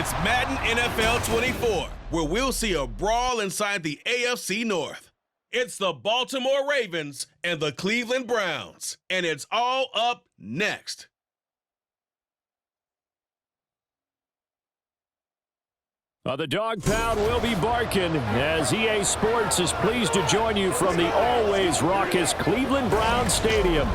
It's Madden NFL 24, where we'll see a brawl inside the AFC North. It's the Baltimore Ravens and the Cleveland Browns, and it's all up next. The dog pound will be barking as EA Sports is pleased to join you from the always raucous Cleveland Browns Stadium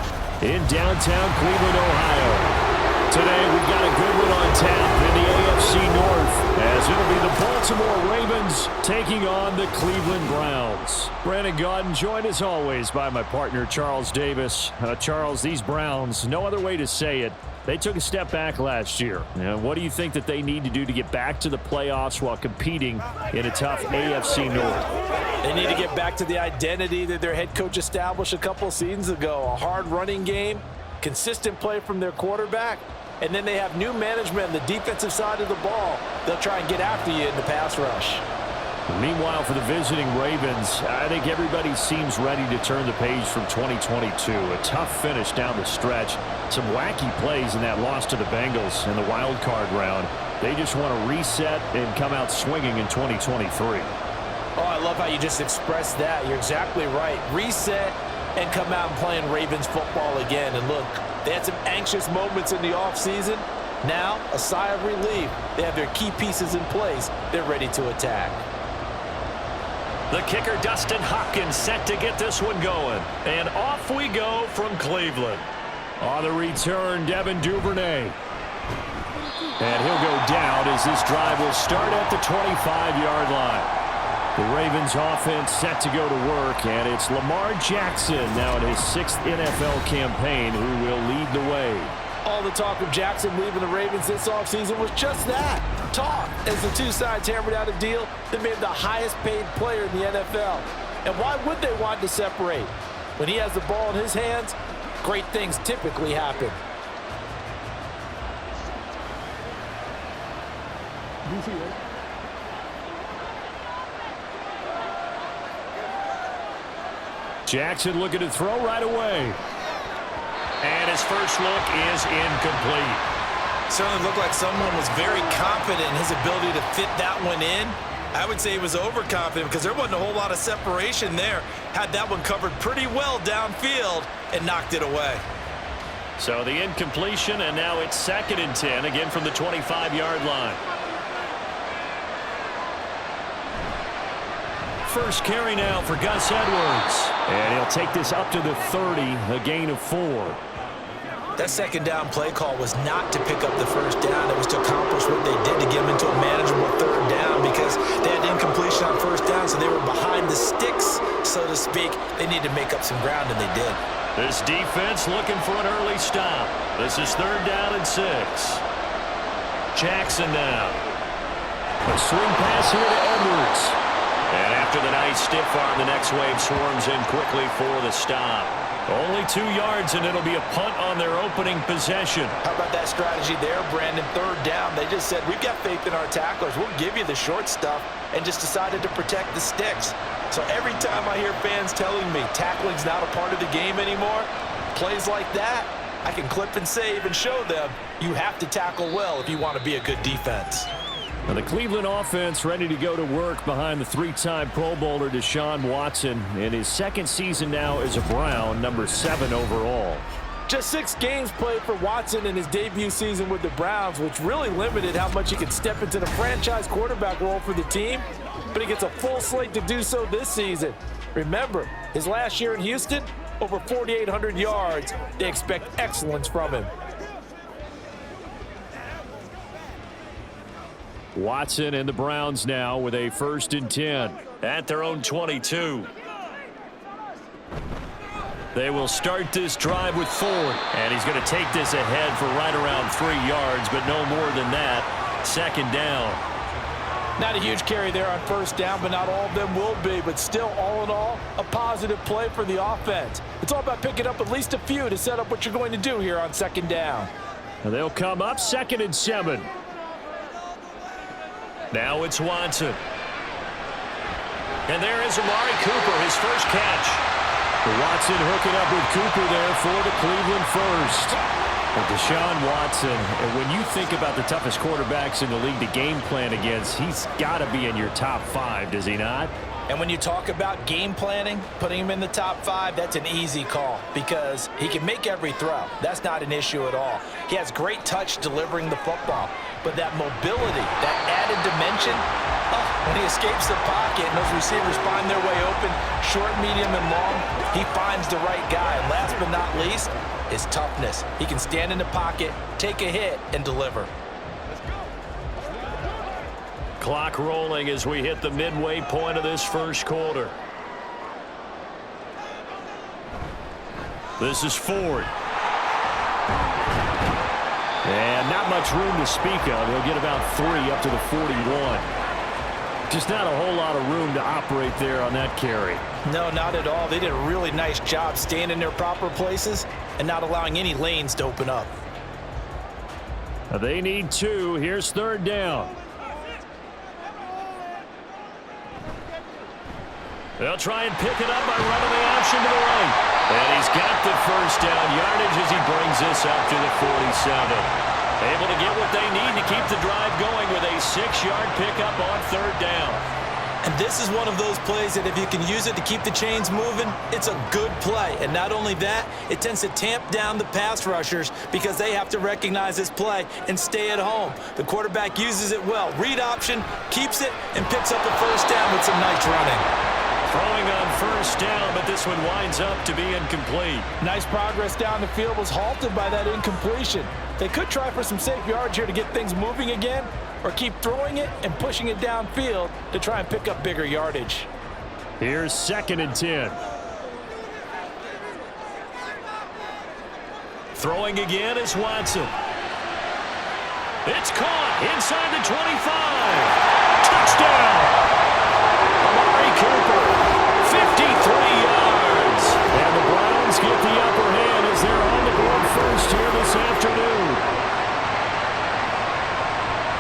in downtown Cleveland, Ohio. Today we've got a good one on tap in the AFC North as it'll be the Baltimore Ravens taking on the Cleveland Browns. Brandon Gaudin joined as always by my partner Charles Davis. Charles, these Browns, no other way to say it, they took a step back last year. What do you think that they need to do to get back to the playoffs while competing in a tough AFC North? They need to get back to the identity that their head coach established a couple seasons ago. A hard running game, consistent play from their quarterback, and then they have new management on the defensive side of the ball. They'll try and get after you in the pass rush. Meanwhile, for the visiting Ravens, I think everybody seems ready to turn the page from 2022. A tough finish down the stretch. Some wacky plays in that loss to the Bengals in the wild card round. They just want to reset and come out swinging in 2023. Oh, I love how you just expressed that. You're exactly right. Reset and come out and playing Ravens football again. And look, they had some anxious moments in the offseason. Now, a sigh of relief. They have their key pieces in place. They're ready to attack. The kicker, Dustin Hopkins, set to get this one going. And off we go from Cleveland. On the return, Devin Duvernay. And he'll go down as this drive will start at the 25-yard line. The Ravens offense set to go to work, and it's Lamar Jackson now in his 6th NFL campaign who will lead the way. All the talk of Jackson leaving the Ravens this offseason was just that, talk, as the two sides hammered out a deal that made him the highest paid player in the NFL. And why would they want to separate? When he has the ball in his hands, great things typically happen. Jackson looking to throw right away. And his first look is incomplete. Certainly looked like someone was very confident in his ability to fit that one in. I would say he was overconfident because there wasn't a whole lot of separation there. Had that one covered pretty well downfield and knocked it away. So the incompletion, and now it's 2nd and 10, again from the 25-yard line. First carry now for Gus Edwards. And he'll take this up to the 30, a gain of 4. That second down play call was not to pick up the first down. It was to accomplish what they did to get them into a manageable 3rd down because they had incompletion on 1st down, so they were behind the sticks, so to speak. They needed to make up some ground, and they did. This defense looking for an early stop. This is 3rd down and 6. Jackson now. A swing pass here to Edwards. And after the nice stiff arm, the next wave swarms in quickly for the stop. Only 2 yards, and it'll be a punt on their opening possession. How about that strategy there, Brandon? 3rd down. They just said, we've got faith in our tacklers. We'll give you the short stuff, and just decided to protect the sticks. So every time I hear fans telling me tackling's not a part of the game anymore, plays like that, I can clip and save and show them you have to tackle well if you want to be a good defense. Now the Cleveland offense ready to go to work behind the 3-time Pro Bowler Deshaun Watson in his 2nd season now as a Brown, number 7 overall. Just 6 games played for Watson in his debut season with the Browns, which really limited how much he could step into the franchise quarterback role for the team. But he gets a full slate to do so this season. Remember, his last year in Houston, over 4,800 yards. They expect excellence from him. Watson and the Browns now with a 1st and 10 at their own 22. They will start this drive with Ford, and he's going to take this ahead for right around 3 yards, but no more than that. 2nd down. Not a huge carry there on 1st down, but not all of them will be. But still, all in all, a positive play for the offense. It's all about picking up at least a few to set up what you're going to do here on 2nd down. And they'll come up 2nd and 7. Now it's Watson. And there is Amari Cooper, his first catch. Watson hooking up with Cooper there for the Cleveland first. Well, Deshaun Watson, when you think about the toughest quarterbacks in the league to game plan against, he's got to be in your top 5, does he not? And when you talk about game planning, putting him in the top 5, that's an easy call because he can make every throw. That's not an issue at all. He has great touch delivering the football. But that mobility, that added dimension, when he escapes the pocket and those receivers find their way open, short, medium, and long, he finds the right guy. And last but not least, his toughness. He can stand in the pocket, take a hit, and deliver. Clock rolling as we hit the midway point of this first quarter. This is Ford. And not much room to speak of. He'll get about 3 up to the 41. Just not a whole lot of room to operate there on that carry. No, not at all. They did a really nice job staying in their proper places and not allowing any lanes to open up. They need 2. Here's 3rd down. They'll try and pick it up by running the option to the right. And he's got the first down yardage as he brings this up to the 47. Able to get what they need to keep the drive going with a 6-yard pickup on 3rd down. And this is one of those plays that if you can use it to keep the chains moving, it's a good play. And not only that, it tends to tamp down the pass rushers because they have to recognize this play and stay at home. The quarterback uses it well. Read option, keeps it, and picks up the first down with some nice running. Throwing on 1st down, but this one winds up to be incomplete. Nice progress down the field was halted by that incompletion. They could try for some safe yards here to get things moving again, or keep throwing it and pushing it downfield to try and pick up bigger yardage. Here's 2nd and 10. Throwing again is Watson. It's caught inside the 25. Touchdown! Amari Cooper, 53 yards. And the Browns get the upper hand as they're on the board first here this afternoon.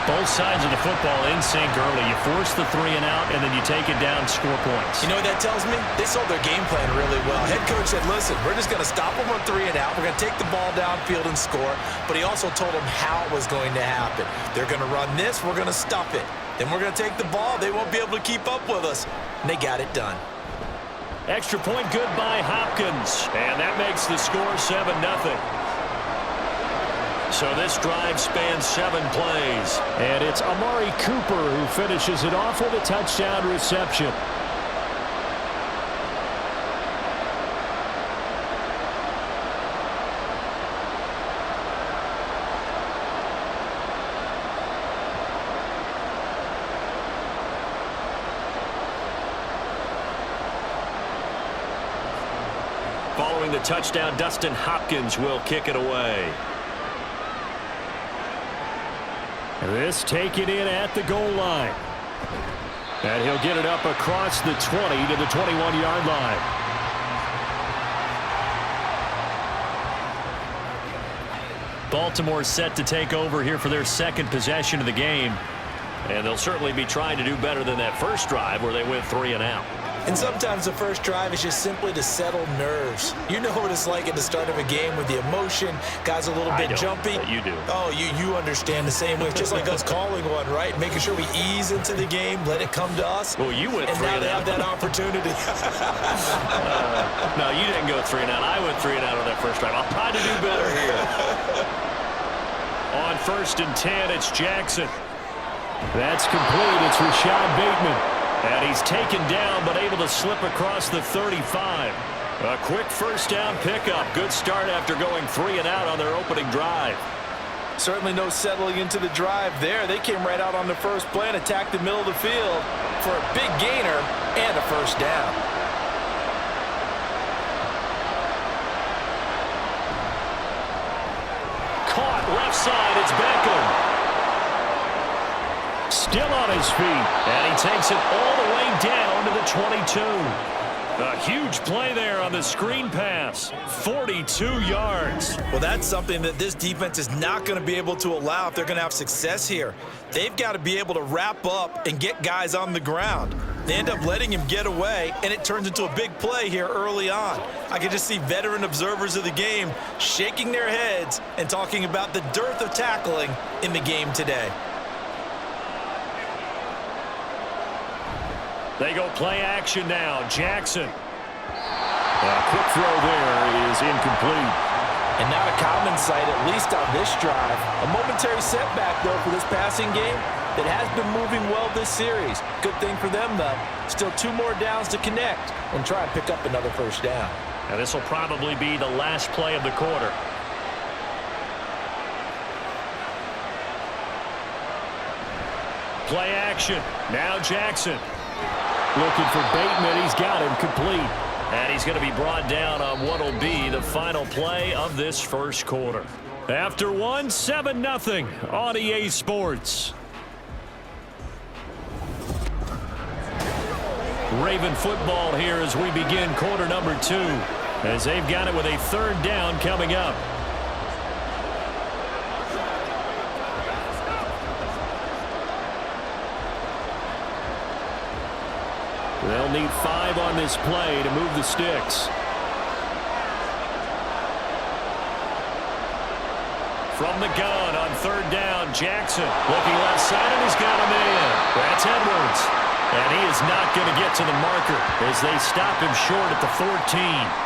Both sides of the football in sync early. You force the 3 and out, and then you take it down, score points. You know what that tells me? They sold their game plan really well. Head coach said, listen, we're just going to stop them on 3 and out. We're going to take the ball downfield and score. But he also told them how it was going to happen. They're going to run this. We're going to stuff it. Then we're going to take the ball. They won't be able to keep up with us. And they got it done. Extra point good by Hopkins. And that makes the score 7-0. So this drive spans 7 plays. And it's Amari Cooper who finishes it off with a touchdown reception. Following the touchdown, Dustin Hopkins will kick it away. This taken in at the goal line. And he'll get it up across the 20 to the 21-yard line. Baltimore set to take over here for their 2nd possession of the game. And they'll certainly be trying to do better than that first drive where they went 3 and out. And sometimes the first drive is just simply to settle nerves. You know what it's like at the start of a game with the emotion. Guys a little bit jumpy. You do. Oh, you understand the same way. It's just like us calling one, right? Making sure we ease into the game, let it come to us. Well, you went 3 and out. And now they have that opportunity. No, you didn't go 3 and out. I went 3 and out on that first drive. I'll try to do better here. On 1st and 10, it's Jackson. That's complete. It's Rashad Bateman. And he's taken down, but able to slip across the 35. A quick first down pickup. Good start after going 3 and out on their opening drive. Certainly no settling into the drive there. They came right out on the first play and attacked the middle of the field for a big gainer and a first down. Caught left side. It's Beckham. Still on his feet, and he takes it all the way down to the 22. A huge play there on the screen pass. 42 yards. Well, that's something that this defense is not going to be able to allow if they're going to have success here. They've got to be able to wrap up and get guys on the ground. They end up letting him get away, and it turns into a big play here early on. I can just see veteran observers of the game shaking their heads and talking about the dearth of tackling in the game today. They go play action now. Jackson. A quick throw there is incomplete. And not a common sight, at least on this drive. A momentary setback, though, for this passing game that has been moving well this series. Good thing for them, though. Still 2 more downs to connect and try and pick up another first down. Now this will probably be the last play of the quarter. Play action. Now Jackson. Looking for Bateman. He's got him complete. And he's going to be brought down on what will be the final play of this first quarter. After one, 7-0 on EA Sports. Raven football here as we begin quarter number 2. As they've got it with a 3rd down coming up. They'll need 5 on this play to move the sticks. From the gun on 3rd down, Jackson looking left side, and he's got a man. That's Edwards. And he is not going to get to the marker as they stop him short at the 14.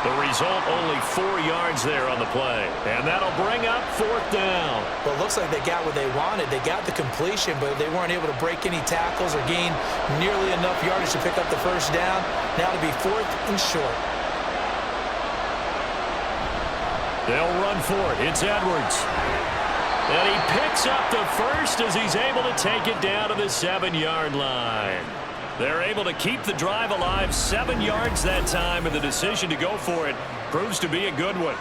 The result, only 4 yards there on the play. And that'll bring up 4th down. Well, it looks like they got what they wanted. They got the completion, but they weren't able to break any tackles or gain nearly enough yardage to pick up the first down. Now to be 4th and short. They'll run for it. It's Edwards. And he picks up the first as he's able to take it down to the 7-yard line. They're able to keep the drive alive, 7 yards that time, and the decision to go for it proves to be a good one.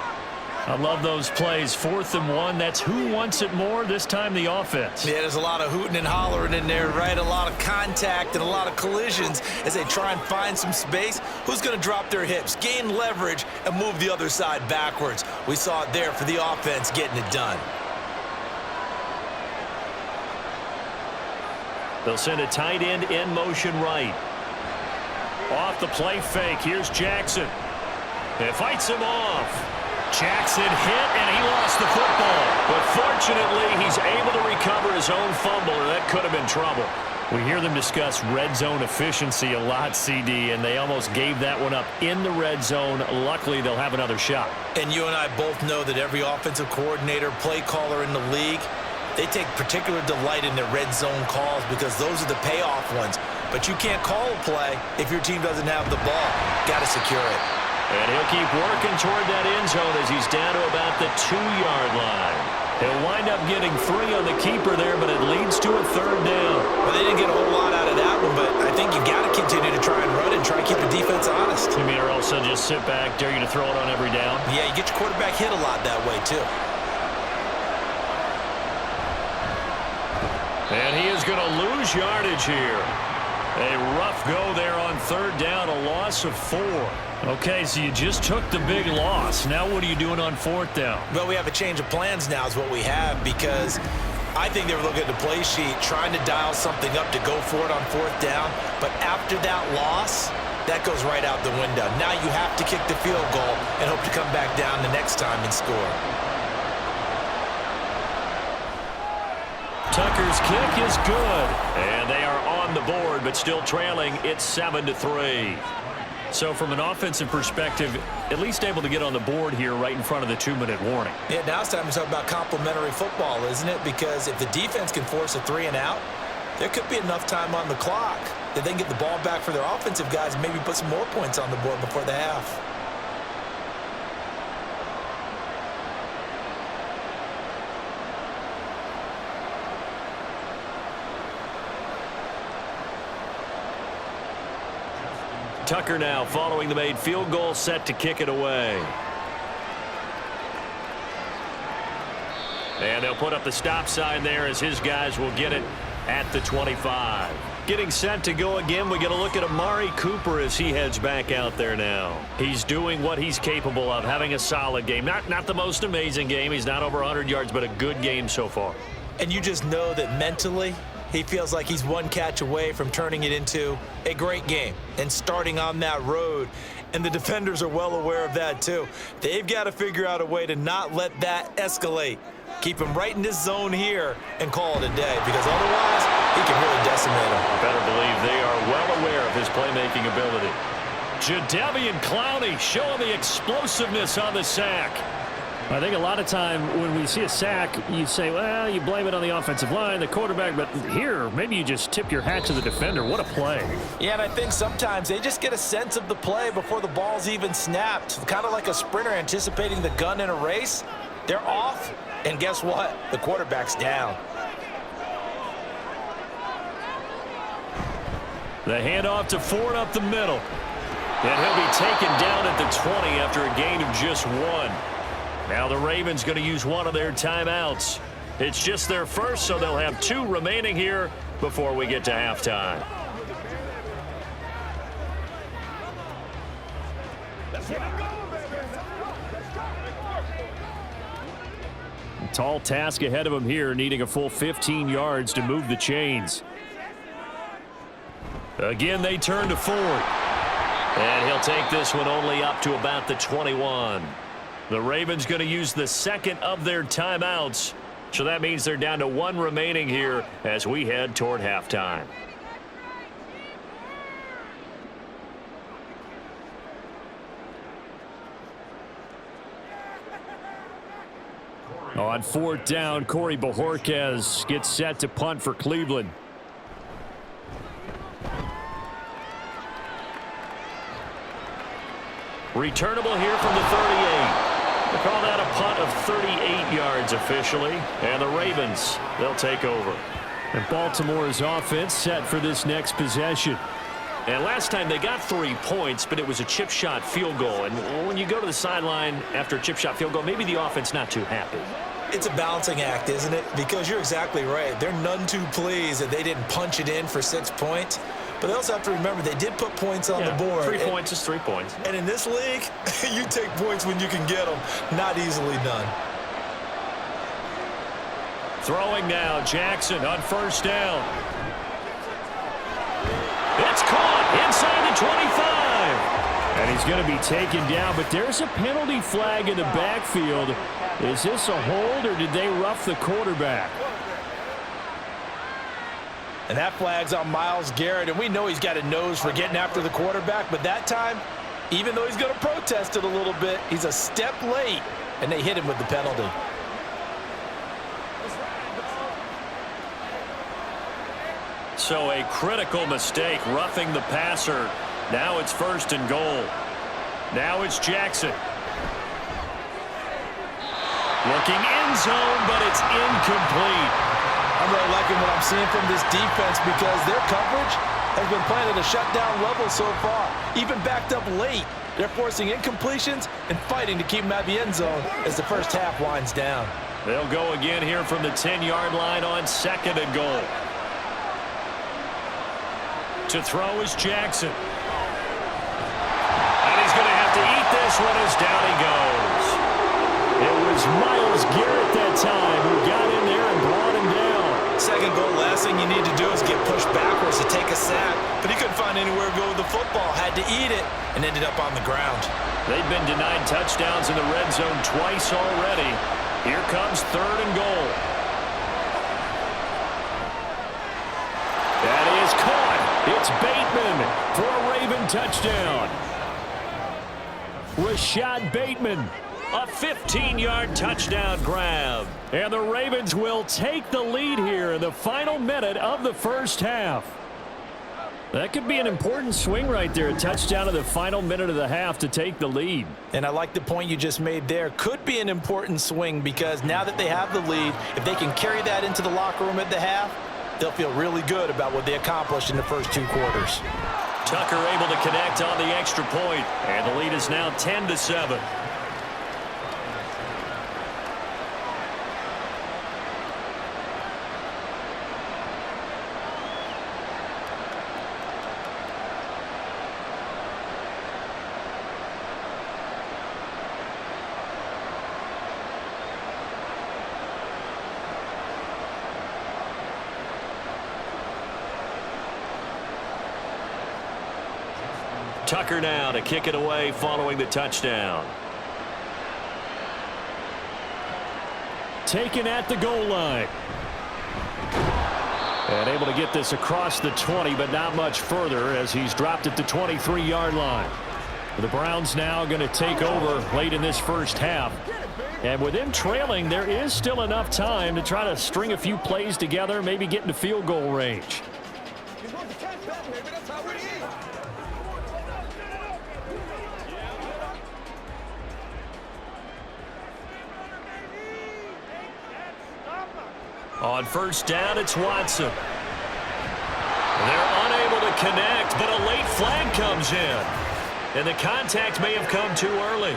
I love those plays. 4th and 1. That's who wants it more, this time the offense. Yeah, there's a lot of hooting and hollering in there, right? A lot of contact and a lot of collisions as they try and find some space. Who's going to drop their hips, gain leverage, and move the other side backwards? We saw it there for the offense getting it done. They'll send a tight end in motion right. Off the play fake. Here's Jackson. It fights him off. Jackson hit, and he lost the football. But fortunately, he's able to recover his own fumble, or that could have been trouble. We hear them discuss red zone efficiency a lot, CD, and they almost gave that one up in the red zone. Luckily, they'll have another shot. And you and I both know that every offensive coordinator, play caller in the league, they take particular delight in their red zone calls because those are the payoff ones. But you can't call a play if your team doesn't have the ball. Got to secure it. And he'll keep working toward that end zone as he's down to about the 2-yard line. He'll wind up getting 3 on the keeper there, but it leads to a 3rd down. Well, they didn't get a whole lot out of that one, but I think you got to continue to try and run and try and keep the defense honest. You mean, or else they'll just sit back, dare you to throw it on every down? Yeah, you get your quarterback hit a lot that way, too. And he is going to lose yardage here. A rough go there on 3rd down, a loss of 4. Okay, so you just took the big loss. Now what are you doing on 4th down? Well, we have a change of plans now is what we have, because I think they were looking at the play sheet, trying to dial something up to go for it on 4th down. But after that loss, that goes right out the window. Now you have to kick the field goal and hope to come back down the next time and score. Tucker's kick is good, and they are on the board, but still trailing. It's 7-3. So from an offensive perspective, at least able to get on the board here right in front of the 2-minute warning. Yeah, now it's time to talk about complementary football, isn't it? Because if the defense can force a 3 and out, there could be enough time on the clock that they can get the ball back for their offensive guys and maybe put some more points on the board before the half. Tucker now following the made field goal, set to kick it away. And they'll put up the stop sign there as his guys will get it at the 25. Getting set to go again, we get a look at Amari Cooper as he heads back out there now. He's doing what he's capable of, having a solid game. Not the most amazing game. He's not over 100 yards, but a good game so far. And you just know that mentally, he feels like he's one catch away from turning it into a great game and starting on that road And the defenders are well aware of that, too. They've got to figure out a way to not let that escalate. Keep him right in this zone here and call it a day, because otherwise he can really decimate him. Better believe they are well aware of his playmaking ability. Jadeveon Clowney showing the explosiveness on the sack. I think a lot of time when we see a sack, you say, well, you blame it on the offensive line, the quarterback, but here, maybe you just tip your hat to the defender. What a play. Yeah, and I think sometimes they just get a sense of the play before the ball's even snapped. Kind of like a sprinter anticipating the gun in a race. They're off, and guess what? The quarterback's down. The handoff to Ford up the middle. And he'll be taken down at the 20 after a gain of just 1. Now the Ravens going to use one of their timeouts. It's just their first, so they'll have 2 remaining here before we get to halftime. Tall task ahead of him here, needing a full 15 yards to move the chains. Again, they turn to Ford. And he'll take this one only up to about the 21. The Ravens going to use the second of their timeouts. So that means they're down to 1 remaining here as we head toward halftime. On 4th down, Corey Bojorquez gets set to punt for Cleveland. Returnable here from the 38. They call that a punt of 38 yards officially. And the Ravens, they'll take over. And Baltimore's offense set for this next possession. And last time they got 3 points, but it was a chip shot field goal. And when you go to the sideline after a chip shot field goal, maybe the offense not too happy. It's a balancing act, isn't it? Because you're exactly right. They're none too pleased that they didn't punch it in for 6 points. But they also have to remember they did put points on the board. 3 points is 3 points. And in this league, you take points when you can get them. Not easily done. Throwing now, Jackson on 1st down. It's caught inside the 25. And he's going to be taken down, but there's a penalty flag in the backfield. Is this a hold, or did they rough the quarterback? And that flag's on Myles Garrett, and we know he's got a nose for getting after the quarterback, but that time, even though he's going to protest it a little bit, he's a step late, and they hit him with the penalty. So a critical mistake, roughing the passer. Now it's 1st and goal. Now it's Jackson. Looking end zone, but it's incomplete. I'm really liking what I'm seeing from this defense because their coverage has been playing at a shutdown level so far. Even backed up late, they're forcing incompletions and fighting to keep them at the end zone as the first half winds down. They'll go again here from the 10-yard line on 2nd and goal. To throw is Jackson. And he's going to have to eat this one as down he goes. It was Myles Garrett that time who got in there and brought him down. 2nd goal, last thing you need to do is get pushed backwards to take a sack. But he couldn't find anywhere to go with the football. Had to eat it and ended up on the ground. They've been denied touchdowns in the red zone twice already. Here comes 3rd and goal. That is caught. It's Bateman for a Raven touchdown. Rashad Bateman, a 15-yard touchdown grab. And the Ravens will take the lead here in the final minute of the first half. That could be an important swing right there. A touchdown in the final minute of the half to take the lead. And I like the point you just made there. Could be an important swing because now that they have the lead, if they can carry that into the locker room at the half, they'll feel really good about what they accomplished in the first 2 quarters. Tucker able to connect on the extra point, and the lead is now 10-7. Tucker now to kick it away following the touchdown. Taken at the goal line. And able to get this across the 20, but not much further as he's dropped at the 23-yard line. The Browns now going to take over late in this first half. And with them trailing, there is still enough time to try to string a few plays together, maybe get into field goal range. On first down, it's Watson. They're unable to connect, but a late flag comes in. And the contact may have come too early.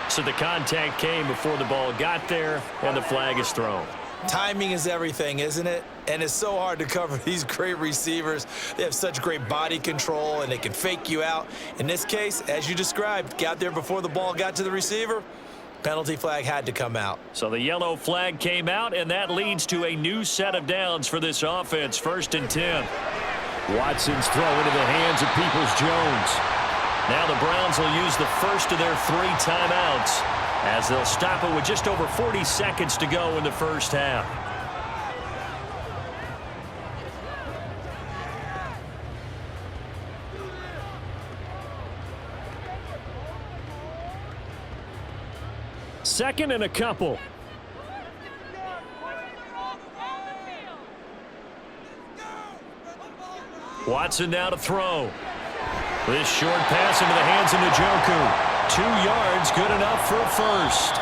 So the contact came before the ball got there, and the flag is thrown. Timing is everything, isn't it? And it's so hard to cover these great receivers. They have such great body control, and they can fake you out. In this case, as you described, got there before the ball got to the receiver. Penalty flag had to come out. So the yellow flag came out, and that leads to a new set of downs for this offense. 1st and 10. Watson's throw into the hands of Peoples-Jones. Now the Browns will use the first of their 3 timeouts as they'll stop it with just over 40 seconds to go in the first half. Second and a couple. Watson now to throw. This short pass into the hands of Njoku. 2 yards, good enough for a first.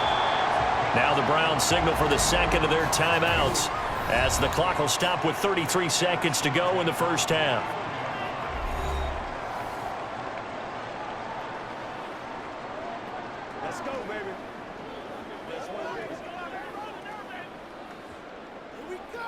Now the Browns signal for the second of their timeouts as the clock will stop with 33 seconds to go in the first half. Let's go, baby. Let's go. Here we go.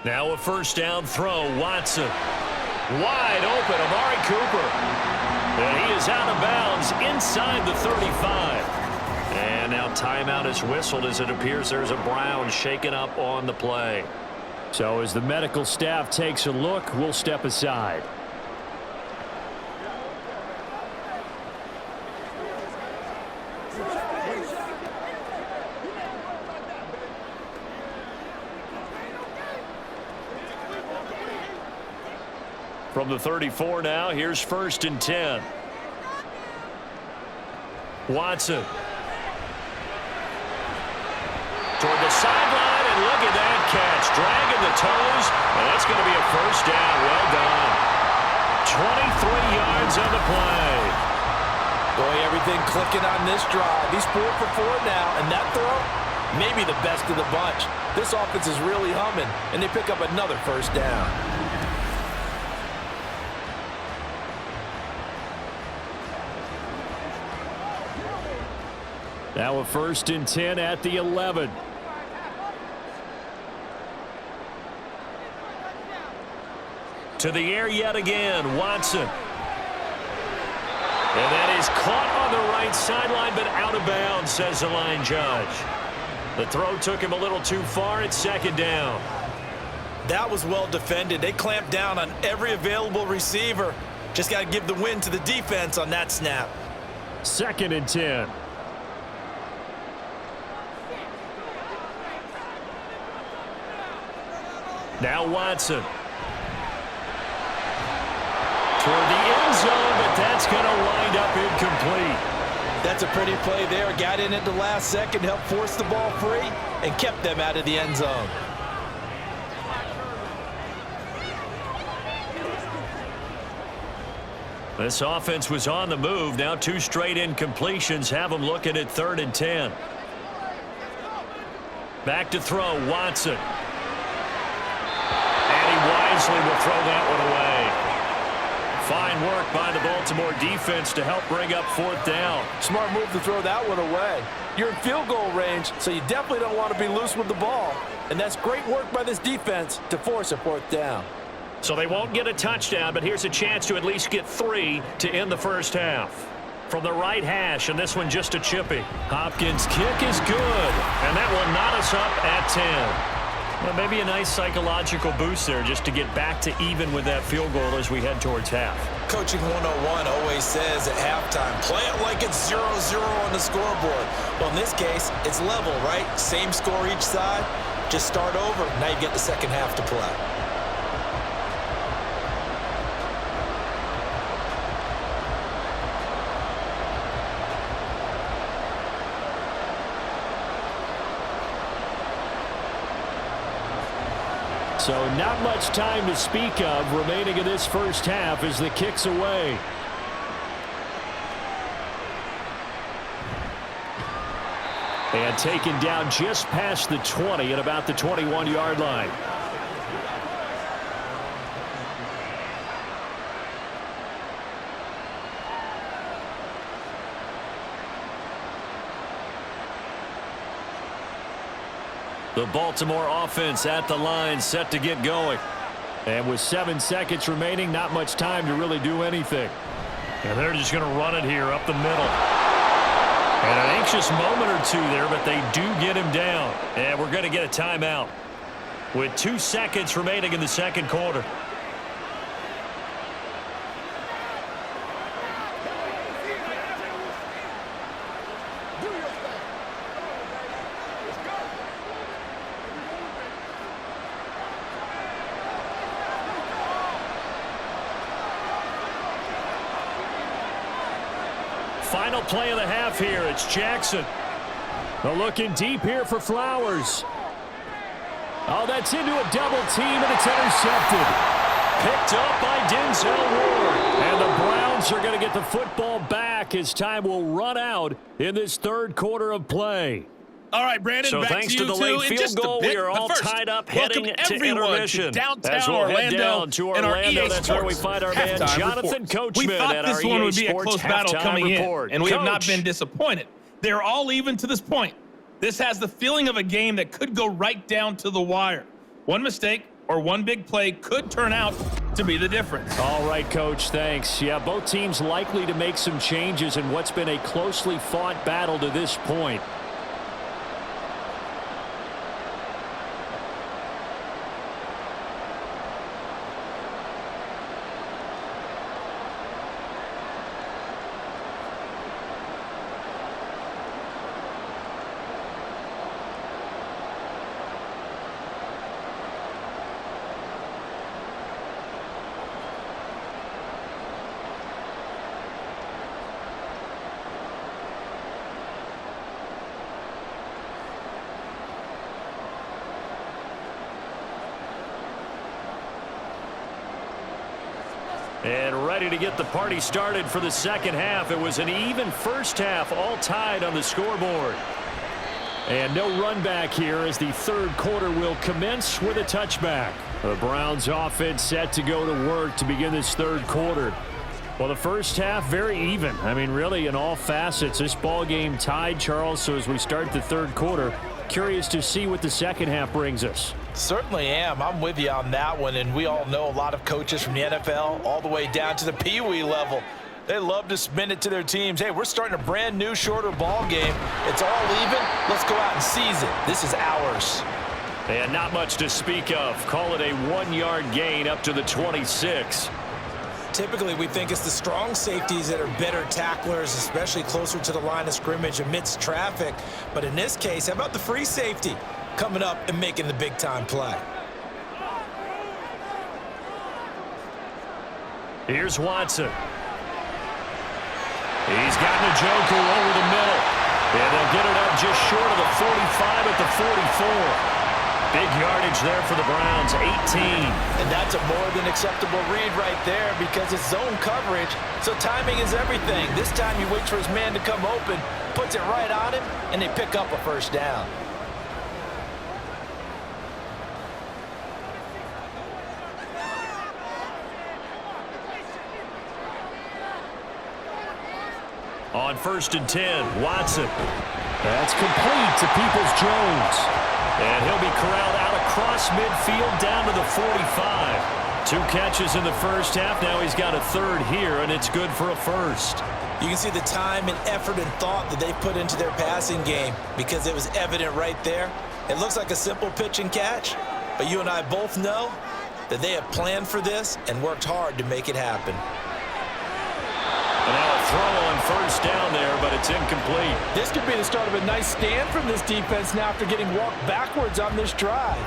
Now a first down throw. Watson. Wide open. Amari Cooper. And he is out of bounds inside the 35. And now timeout is whistled as it appears there's a Brown shaken up on the play. So as the medical staff takes a look, we'll step aside. From the 34 now, here's 1st and 10. Watson. Toward the sideline, and look at that catch. Dragging the toes, and that's going to be a first down. Well done. 23 yards on the play. Boy, everything clicking on this drive. He's 4 for 4 now, and that throw, maybe the best of the bunch. This offense is really humming, and they pick up another first down. Now a 1st and 10 at the 11. To the air yet again, Watson. And that is caught on the right sideline, but out of bounds, says the line judge. The throw took him a little too far. It's 2nd down. That was well defended. They clamped down on every available receiver. Just got to give the win to the defense on that snap. 2nd and 10. Now Watson. Toward the end zone, but that's going to wind up incomplete. That's a pretty play there. Got in at the last second, helped force the ball free, and kept them out of the end zone. This offense was on the move. Now 2 straight incompletions have them looking at 3rd and 10. Back to throw, Watson. Wisely will throw that one away. Fine work by the Baltimore defense to help bring up 4th down. Smart move to throw that one away. You're in field goal range, so you definitely don't want to be loose with the ball. And that's great work by this defense to force a 4th down. So they won't get a touchdown, but here's a chance to at least get 3 to end the first half. from the right hash, and this one just a chippy. Hopkins' kick is good, and that will knot us up at 10. Well, maybe a nice psychological boost there just to get back to even with that field goal as we head towards half. Coaching 101 always says at halftime, play it like it's 0-0 on the scoreboard. Well, in this case, it's level, right? Same score each side. Just start over. Now you get the second half to play. So not much time to speak of remaining in this first half as the kick's away. And taken down just past the 20 at about the 21-yard line. The Baltimore offense at the line, set to get going. And with 7 seconds remaining, not much time to really do anything. And they're just going to run it here up the middle. And an anxious moment or two there, but they do get him down. And we're going to get a timeout with 2 seconds remaining in the second quarter. Final play of the half here. It's Jackson. Looking deep here for Flowers. Oh, that's into a double team, and it's intercepted. Picked up by Denzel Ward. And the Browns are going to get the football back as time will run out in this third quarter of play. All right, Brandon, So back thanks to to you the late two in field just goal, a bit. we are all But first, tied up welcome heading to everyone intermission. downtown As we'll Orlando head down to and our Orlando, EA that's Sports where we find our man halftime Jonathan reports. Coachman We thought at this our one EA would be a Sports close battle halftime coming report. in, and we have not Coach. been disappointed. They're all even to this point. This has the feeling of a game that could go right down to the wire. One mistake or one big play could turn out to be the difference. All right, Coach, thanks. Yeah, both teams likely to make some changes in what's been a closely fought battle to this point. And ready to get the party started for the second half. It was an even first half, all tied on the scoreboard. And no run back here as the third quarter will commence with a touchback. The Browns offense set to go to work to begin this third quarter. Well, the first half, very even. I mean, really, in all facets, this ball game tied, Charles. So as we start the third quarter, curious to see what the second half brings us. Certainly am. I'm with you on that one, and we all know a lot of coaches from the NFL all the way down to the Pee-wee level. They love to spin it to their teams. Hey, we're starting a brand new, shorter ball game. It's all even. Let's go out and seize it. This is ours. And not much to speak of. Call it a 1-yard gain up to the 26. Typically, we think it's the strong safeties that are better tacklers, especially closer to the line of scrimmage amidst traffic. But in this case, how about the free safety coming up and making the big-time play? Here's Watson. He's got Njoku over the middle. And they'll get it up just short of the 45 at the 44. Big yardage there for the Browns, 18. And that's a more than acceptable read right there because it's zone coverage, so timing is everything. This time you wait for his man to come open, puts it right on him, and they pick up a first down. On 1st and 10, Watson. That's complete to Peoples-Jones. And he'll be corralled out across midfield down to the 45. 2 catches in the first half. Now he's got a third here, and it's good for a first. You can see the time and effort and thought that they put into their passing game because it was evident right there. It looks like a simple pitch and catch, but you and I both know that they have planned for this and worked hard to make it happen. And now a throw on first down there, but it's incomplete. This could be the start of a nice stand from this defense now after getting walked backwards on this drive.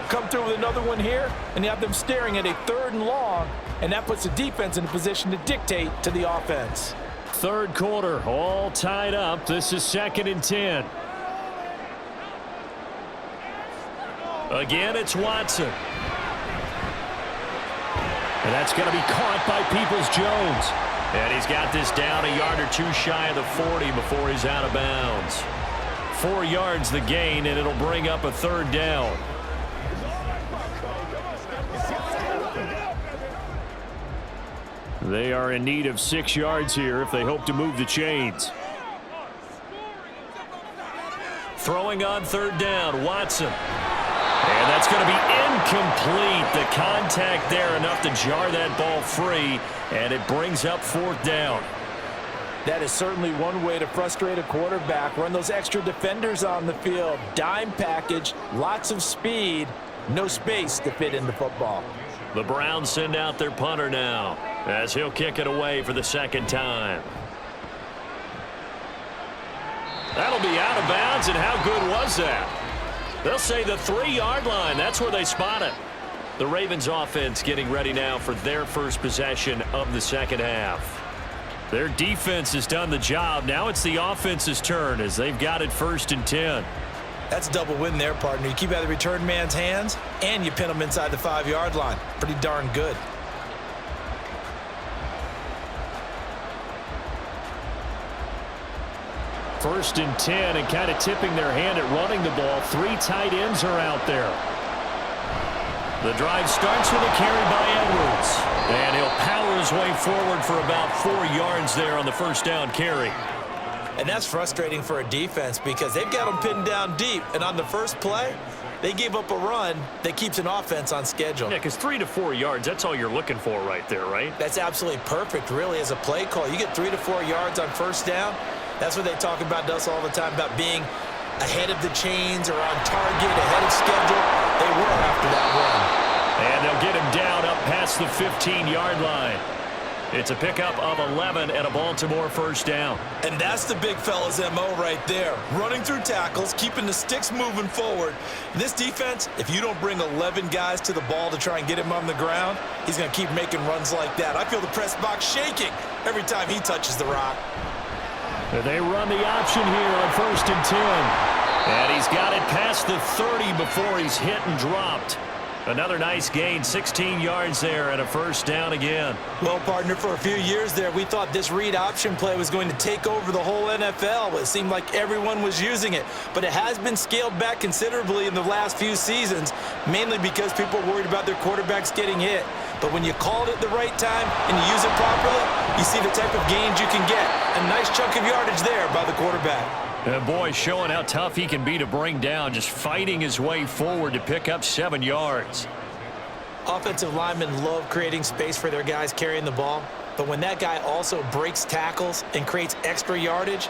Come through with another one here, and you have them staring at a 3rd and long, and that puts the defense in a position to dictate to the offense. Third quarter, all tied up. This is 2nd and 10. Again, it's Watson. And that's going to be caught by Peoples-Jones. And he's got this down a yard or two shy of the 40 before he's out of bounds. 4 yards the gain, and it'll bring up a 3rd down. They are in need of 6 yards here if they hope to move the chains. Throwing on 3rd down, Watson. And that's going to be incomplete. The contact there enough to jar that ball free, and it brings up 4th down. That is certainly one way to frustrate a quarterback. Run those extra defenders on the field. Dime package, lots of speed, no space to fit in the football. The Browns send out their punter now as he'll kick it away for the 2nd time. That'll be out of bounds, and how good was that? They'll say the 3-yard line. That's where they spot it. The Ravens offense getting ready now for their first possession of the 2nd half. Their defense has done the job. Now it's the offense's turn as they've got it 1st and 10. That's a double win there, partner. You keep out of the return man's hands, and you pin them inside the 5-yard line. Pretty darn good. First and 10, and kind of tipping their hand at running the ball. 3 tight ends are out there. The drive starts with a carry by Edwards. And he'll power his way forward for about 4 yards there on the first down carry. And that's frustrating for a defense because they've got them pinned down deep. And on the first play, they gave up a run that keeps an offense on schedule. Yeah, because 3 to 4 yards, that's all you're looking for right there, right? That's absolutely perfect, really, as a play call. You get 3 to 4 yards on first down. That's what they talk about to us all the time, about being ahead of the chains or on target, ahead of schedule. They were after that run. And they'll get him down up past the 15-yard line. It's a pickup of 11 and a Baltimore first down. And that's the big fella's MO right there. Running through tackles, keeping the sticks moving forward. This defense, if you don't bring 11 guys to the ball to try and get him on the ground, he's going to keep making runs like that. I feel the press box shaking every time he touches the rock. They run the option here on 1st and 10. And he's got it past the 30 before he's hit and dropped. Another nice gain, 16 yards there, and a first down again. Well, partner, for a few years there, we thought this read option play was going to take over the whole NFL. It seemed like everyone was using it. But it has been scaled back considerably in the last few seasons, mainly because people are worried about their quarterbacks getting hit. But when you call it at the right time and you use it properly, you see the type of gains you can get. A nice chunk of yardage there by the quarterback. And boy, showing how tough he can be to bring down, just fighting his way forward to pick up 7 yards. Offensive linemen love creating space for their guys carrying the ball, but when that guy also breaks tackles and creates extra yardage,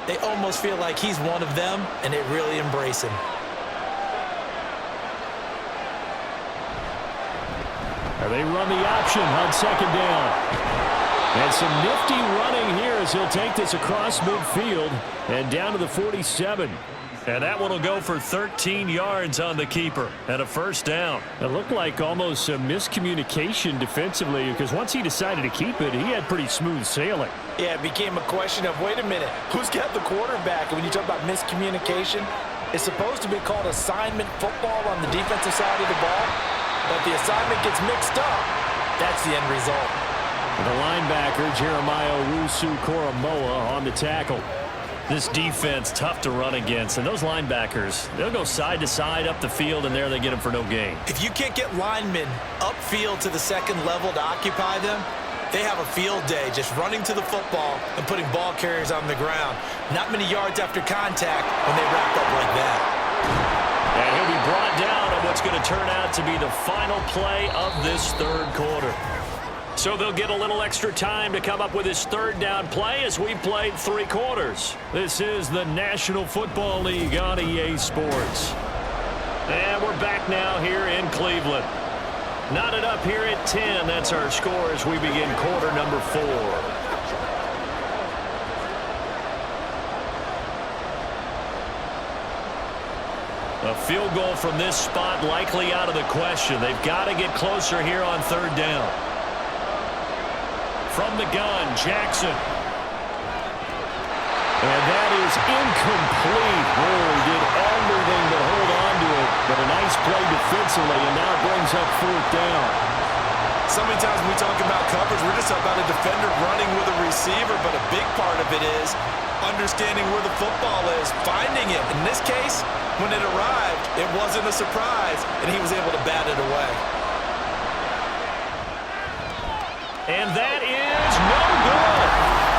they almost feel like he's one of them, and they really embrace him. They run the option on 2nd down. And some nifty running here as he'll take this across midfield and down to the 47. And that one will go for 13 yards on the keeper and a first down. It looked like almost some miscommunication defensively because once he decided to keep it, he had pretty smooth sailing. Yeah, it became a question of, wait a minute, who's got the quarterback? And when you talk about miscommunication, it's supposed to be called assignment football on the defensive side of the ball. But the assignment gets mixed up. That's the end result. The linebacker, Jeremiah Owusu-Koramoah, on the tackle. This defense, tough to run against. And those linebackers, they'll go side to side up the field, and there they get them for no gain. If you can't get linemen upfield to the second level to occupy them, they have a field day just running to the football and putting ball carriers on the ground. Not many yards after contact when they wrap up like that. And he'll be brought down on what's going to turn out to be the final play of this third quarter. So they'll get a little extra time to come up with his third down play as we played 3 quarters. This is the National Football League on EA Sports. And we're back now here in Cleveland. Knotted up here at 10. That's our score as we begin quarter number 4. A field goal from this spot likely out of the question. They've got to get closer here on third down. From the gun, Jackson. And that is incomplete. Ward did everything but hold on to it, but a nice play defensively, and now brings up fourth down. So many times when we talk about coverage, we're just about a defender running with a receiver, but a big part of it is understanding where the football is, finding it. In this case, when it arrived, it wasn't a surprise, and he was able to bat it away. And that is no good.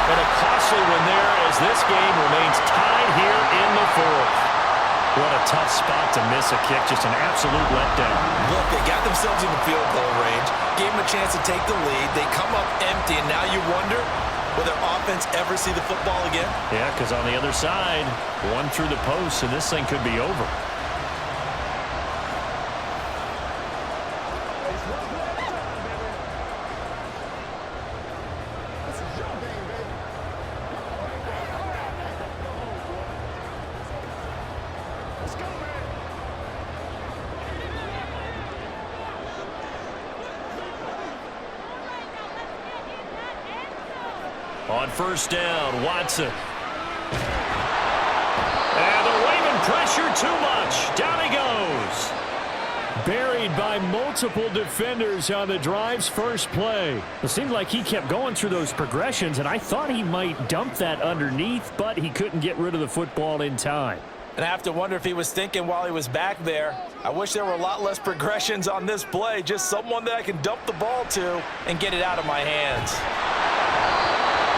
But a costly one there as this game remains tied here in the 4th. What a tough spot to miss a kick. Just an absolute letdown. Look, they got themselves in the field goal range, gave them a chance to take the lead. They come up empty, and now you wonder, will their offense ever see the football again? Yeah, because on the other side, one through the post, and this thing could be over. On first down, Watson. And the Raven pressure too much. Down he goes. Buried by multiple defenders on the drive's first play. It seemed like he kept going through those progressions, and I thought he might dump that underneath, but he couldn't get rid of the football in time. And I have to wonder if he was thinking while he was back there, I wish there were a lot less progressions on this play, just someone that I can dump the ball to and get it out of my hands.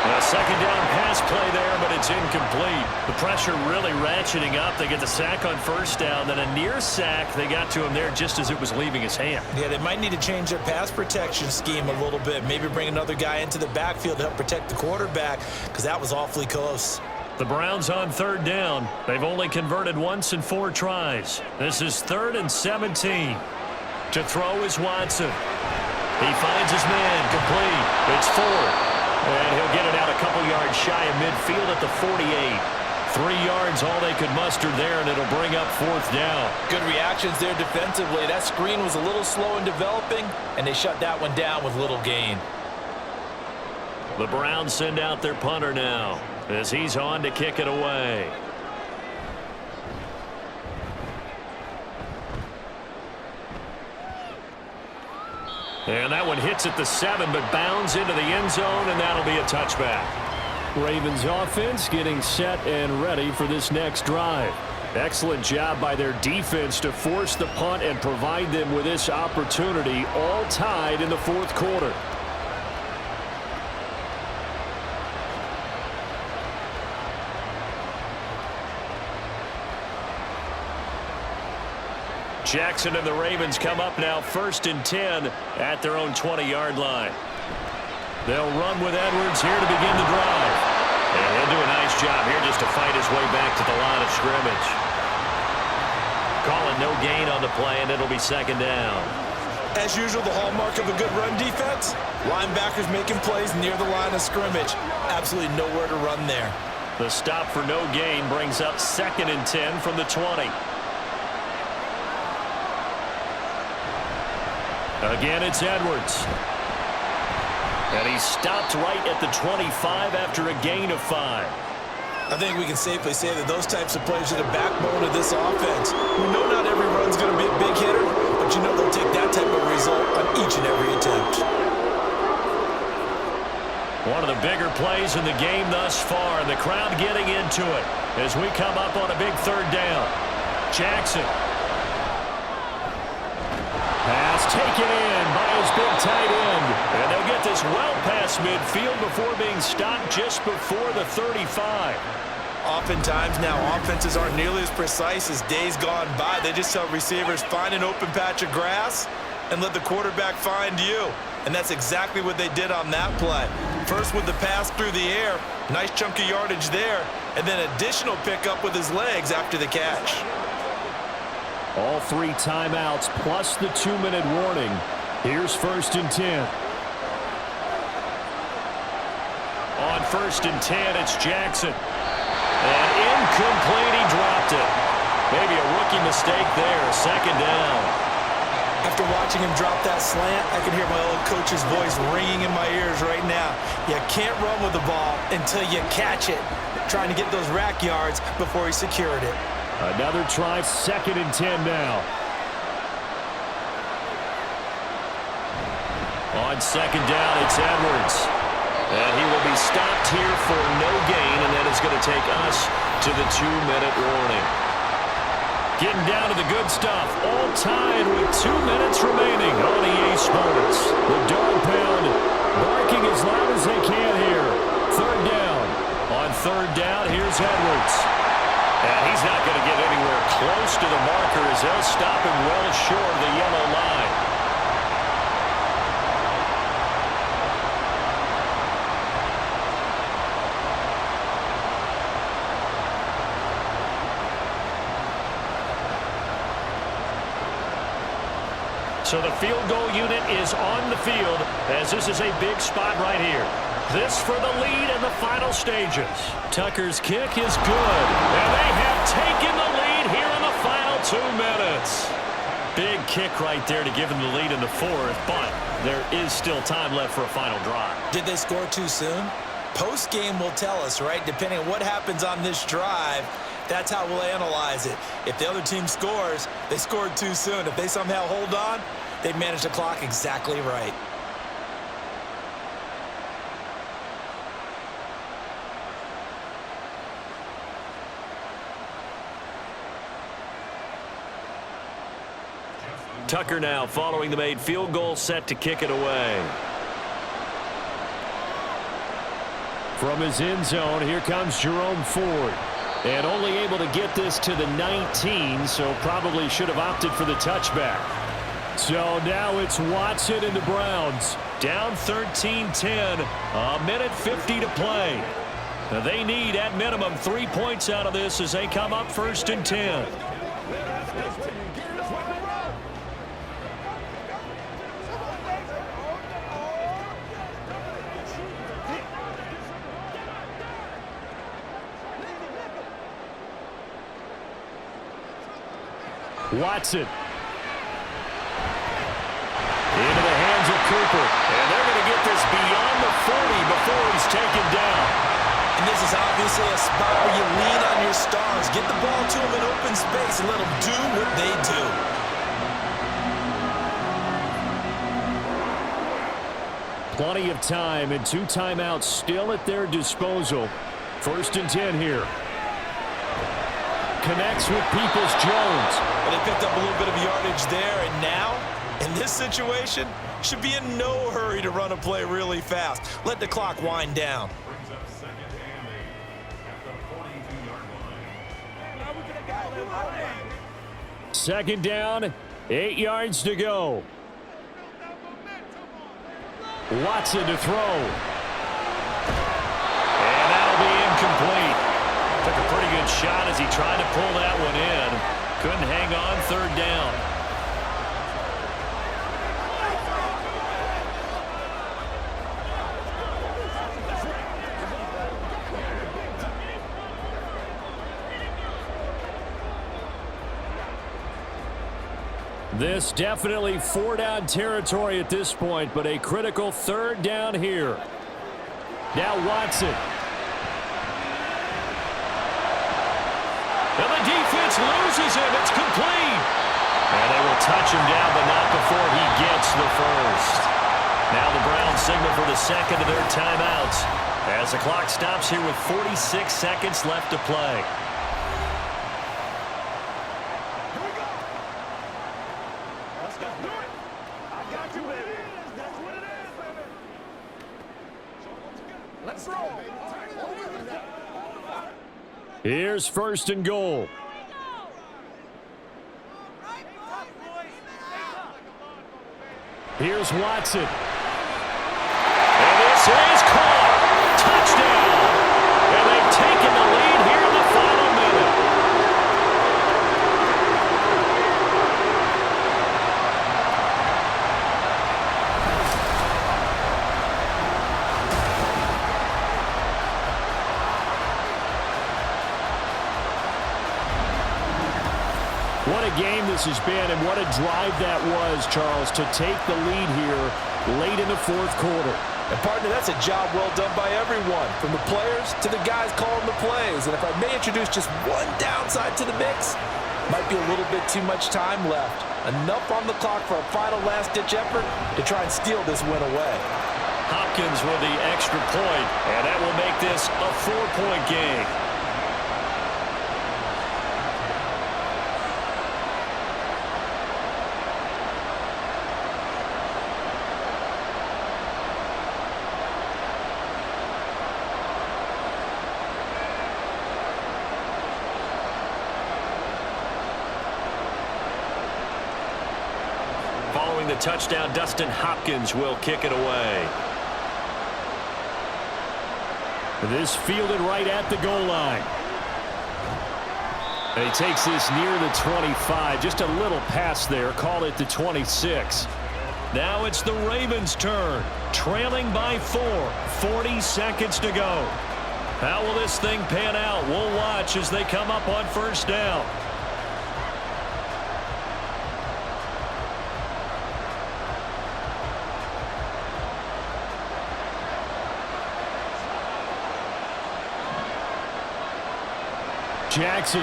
A second down pass play there, but it's incomplete. The pressure really ratcheting up. They get the sack on first down, then a near sack. They got to him there just as it was leaving his hand. Yeah, they might need to change their pass protection scheme a little bit. Maybe bring another guy into the backfield to help protect the quarterback, because that was awfully close. The Browns on third down. They've only converted once in 4 tries. This is 3rd and 17. To throw is Watson. He finds his man, complete. It's Ford. And he'll get it out a couple yards shy of midfield at the 48. 3 yards, all they could muster there, and it'll bring up fourth down. Good reactions there defensively. That screen was a little slow in developing, and they shut that one down with little gain. The Browns send out their punter now as he's on to kick it away. And that one hits at the 7, but bounds into the end zone, and that'll be a touchback. Ravens offense getting set and ready for this next drive. Excellent job by their defense to force the punt and provide them with this opportunity, all tied in the 4th quarter. Jackson and the Ravens come up now 1st and 10 at their own 20-yard line. They'll run with Edwards here to begin the drive. And he'll do a nice job here just to fight his way back to the line of scrimmage. Calling no gain on the play, and it'll be 2nd down. As usual, the hallmark of a good run defense, linebackers making plays near the line of scrimmage. Absolutely nowhere to run there. The stop for no gain brings up 2nd and 10 from the 20. Again, it's Edwards. And he stopped right at the 25 after a gain of 5. I think we can safely say that those types of plays are the backbone of this offense. We know not every run's going to be a big hitter, but you know they'll take that type of result on each and every attempt. One of the bigger plays in the game thus far, and the crowd getting into it as we come up on a big 3rd down. Jackson. Pass taken in by his big tight end. And they'll get this well past midfield before being stopped just before the 35. Oftentimes now, offenses aren't nearly as precise as days gone by. They just tell receivers, find an open patch of grass and let the quarterback find you. And that's exactly what they did on that play. First with the pass through the air, nice chunk of yardage there, and then additional pickup with his legs after the catch. All 3 timeouts plus the 2-minute warning. Here's 1st and 10. On 1st and 10, it's Jackson. And incomplete, he dropped it. Maybe a rookie mistake there, 2nd down. After watching him drop that slant, I can hear my old coach's voice ringing in my ears right now. You can't run with the ball until you catch it. Trying to get those rack yards before he secured it. Another try, 2nd and 10 now. On 2nd down, it's Edwards. And he will be stopped here for no gain, and that is going to take us to the 2-minute warning. Getting down to the good stuff, all tied with 2 minutes remaining on EA Sports. The dog pound barking as loud as they can here. 3rd down. On 3rd down, here's Edwards. And he's not going to get anywhere close to the marker as they'll stop him well short of the yellow line. So the field goal unit is on the field as this is a big spot right here. This for the lead in the final stages. Tucker's kick is good. And they have taken the lead here in the final 2 minutes. Big kick right there to give them the lead in the 4th, but there is still time left for a final drive. Did they score too soon? Post-game will tell us, right? Depending on what happens on this drive, that's how we'll analyze it. If the other team scores, they scored too soon. If they somehow hold on, they managed the clock exactly right. Tucker now following the made field goal, set to kick it away. From his end zone, here comes Jerome Ford. And only able to get this to the 19, so probably should have opted for the touchback. So now it's Watson and the Browns. Down 13-10, a minute 50 to play. Now they need, at minimum, 3 points out of this as they come up 1st and 10. Watson. Into the hands of Cooper. And they're going to get this beyond the 40 before he's taken down. And this is obviously a spot where you lean on your stars. Get the ball to them in open space and let them do what they do. Plenty of time and 2 timeouts still at their disposal. 1st and 10 here. Connects with Peoples-Jones. Well, they picked up a little bit of yardage there, and now, in this situation, should be in no hurry to run a play really fast. Let the clock wind down. 2nd down, 8 yards to go. Watson to throw. And that'll be incomplete. Took a pretty good shot as he tried to pull that one in. Couldn't hang on 3rd down. This definitely 4-down territory at this point, but a critical 3rd down here. Now Watson. And the defense loses him. It's complete. And they will touch him down, but not before he gets the 1st. Now the Browns signal for the 2nd of their timeouts as the clock stops here with 46 seconds left to play. Here's 1st and goal. Here's Watson. And this is caught. Touchdown. And they've taken the lead here in the final minute. What a game this has been, and what a drive that was, Charles, to take the lead here late in the fourth quarter. And, partner, that's a job well done by everyone, from the players to the guys calling the plays. And if I may introduce just one downside to the mix, might be a little bit too much time left. Enough on the clock for a final last-ditch effort to try and steal this win away. Hopkins with the extra point, and that will make this a 4-point game. Following the touchdown, Dustin Hopkins will kick it away. This fielded right at the goal line. And he takes this near the 25. Just a little pass there. Call it the 26. Now it's the Ravens' turn. Trailing by 4. 40 seconds to go. How will this thing pan out? We'll watch as they come up on first down. Jackson.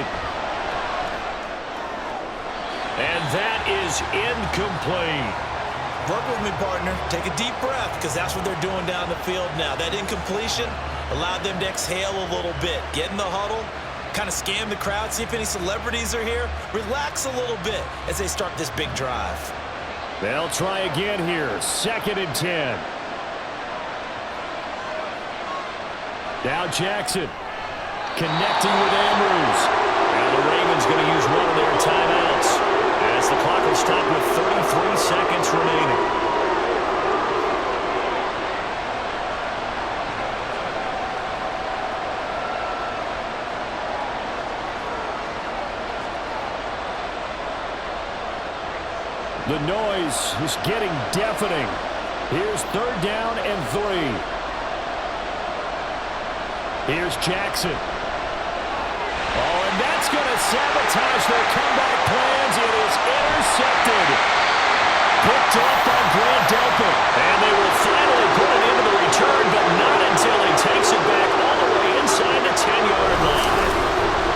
And that is incomplete. Work with me, partner. Take a deep breath, because that's what they're doing down the field now. That incompletion allowed them to exhale a little bit. Get in the huddle, kind of scan the crowd, see if any celebrities are here. Relax a little bit as they start this big drive. They'll try again here. 2nd and 10. Now Jackson. Connecting with Andrews. Now the Ravens going to use one of their timeouts as the clock will stop with 33 seconds remaining. The noise is getting deafening. Here's 3rd down and 3. Here's Jackson. Oh, and that's going to sabotage their comeback plans. It is intercepted. Picked off by Grant Delpit. And they will finally put it into the return, but not until he takes it back all the way inside the 10-yard line.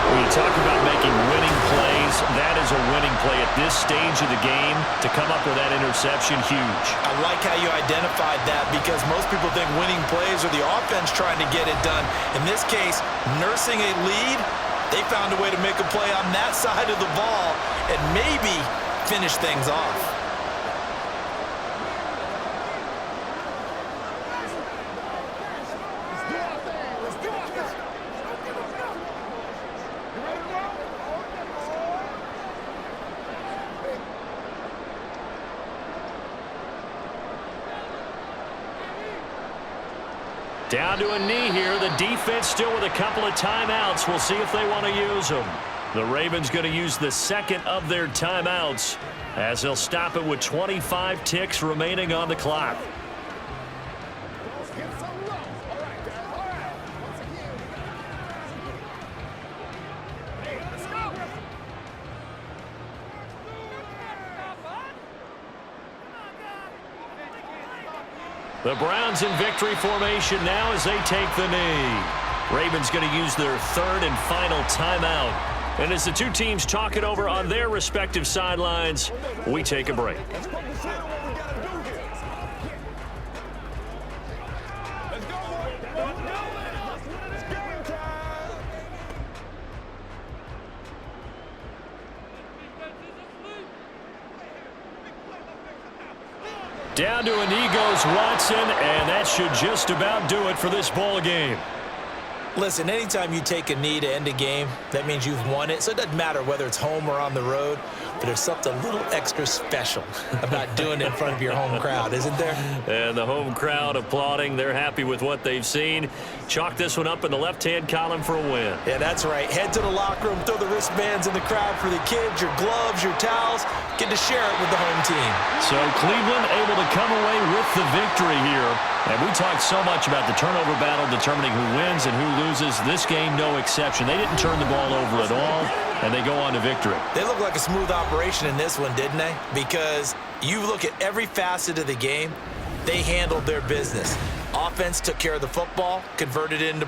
When you talk about making winning plays, that is a winning play at this stage of the game. To come up with that interception, huge. I like how you identified that, because most people think winning plays are the offense trying to get it done. In this case, nursing a lead, they found a way to make a play on that side of the ball and maybe finish things off. Down to a knee here. The defense still with a couple of timeouts. We'll see if they want to use them. The Ravens going to use the 2nd of their timeouts as they'll stop it with 25 ticks remaining on the clock. The Browns in victory formation now as they take the knee. Ravens going to use their 3rd and final timeout. And as the two teams talk it over on their respective sidelines, we take a break. Down to a knee goes Watson, and that should just about do it for this ball game. Listen, anytime you take a knee to end a game, that means you've won it. So it doesn't matter whether it's home or on the road. But there's something a little extra special about doing it in front of your home crowd, isn't there? And the home crowd applauding. They're happy with what they've seen. Chalk this one up in the left-hand column for a win. Yeah, that's right. Head to the locker room, throw the wristbands in the crowd for the kids, your gloves, your towels. Get to share it with the home team. So Cleveland able to come away with the victory here. And we talked so much about the turnover battle determining who wins and who loses. This game, no exception. They didn't turn the ball over at all, and they go on to victory. They look like a smooth operation in this one, didn't they? Because you look at every facet of the game, they handled their business. Offense took care of the football, converted it into